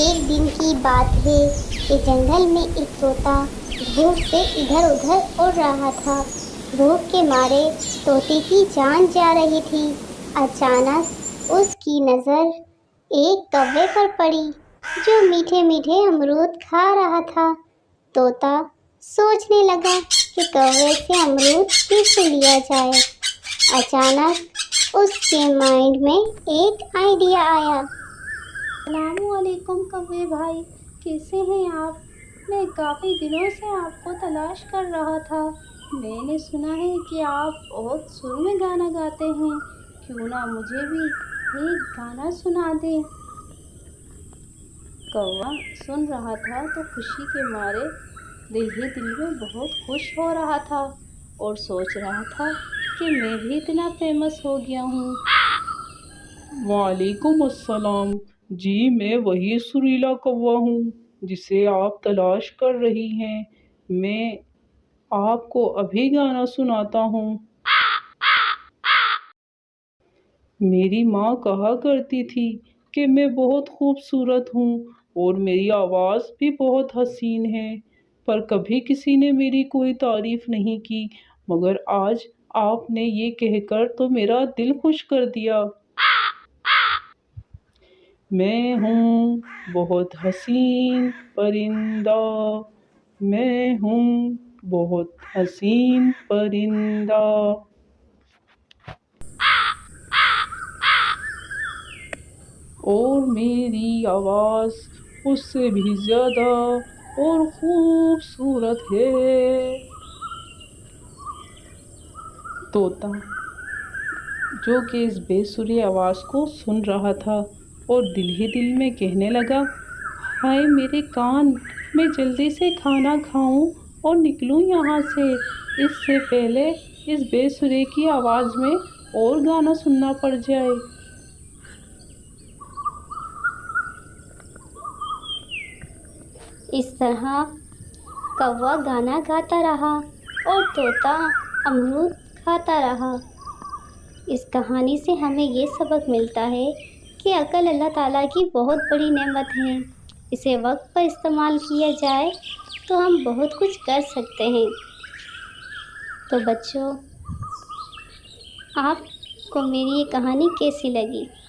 ایک دن کی بات ہے کہ جنگل میں ایک طوطا بھوک سے ادھر ادھر اڑ رہا تھا۔ بھوک کے مارے طوطے کی جان جا رہی تھی۔ اچانک اس کی نظر ایک کوے پر پڑی جو میٹھے میٹھے امرود کھا رہا تھا۔ طوطا سوچنے لگا کہ کوے سے امرود کیسے لیا جائے۔ اچانک اس کے مائنڈ میں ایک آئیڈیا آیا۔ السلام علیکم کوے بھائی، کیسے ہیں آپ؟ میں کافی دنوں سے آپ کو تلاش کر رہا تھا۔ میں نے سنا ہے کہ آپ بہت سر میں گانا گاتے ہیں، کیوں نہ مجھے بھی ایک گانا سنا دیں؟ کوا سن رہا تھا تو خوشی کے مارے دل ہی دل میں بہت خوش ہو رہا تھا اور سوچ رہا تھا کہ میں بھی اتنا فیمس ہو گیا ہوں۔ وعلیکم السلام جی، میں وہی سریلا کوا ہوں جسے آپ تلاش کر رہی ہیں۔ میں آپ کو ابھی گانا سناتا ہوں۔ میری ماں کہا کرتی تھی کہ میں بہت خوبصورت ہوں اور میری آواز بھی بہت حسین ہے، پر کبھی کسی نے میری کوئی تعریف نہیں کی، مگر آج آپ نے یہ کہہ کر تو میرا دل خوش کر دیا۔ میں ہوں بہت حسین پرندہ، میں ہوں بہت حسین پرندہ۔ اور میری آواز اس سے بھی زیادہ اور خوبصورت ہے۔ طوطا جو کہ اس بے سری آواز کو سن رہا تھا اور دل ہی دل میں کہنے لگا، ہائے میرے کان، میں جلدی سے کھانا کھاؤں اور نکلوں یہاں سے، اس سے پہلے اس بے سرے کی آواز میں اور گانا سننا پڑ جائے۔ اس طرح کوا گانا گاتا رہا اور طوطا امرود کھاتا رہا۔ اس کہانی سے ہمیں یہ سبق ملتا ہے کہ عقل اللہ تعالیٰ کی بہت بڑی نعمت ہے۔ اسے وقت پر استعمال کیا جائے تو ہم بہت کچھ کر سکتے ہیں۔ تو بچوں، آپ کو میری یہ کہانی کیسی لگی؟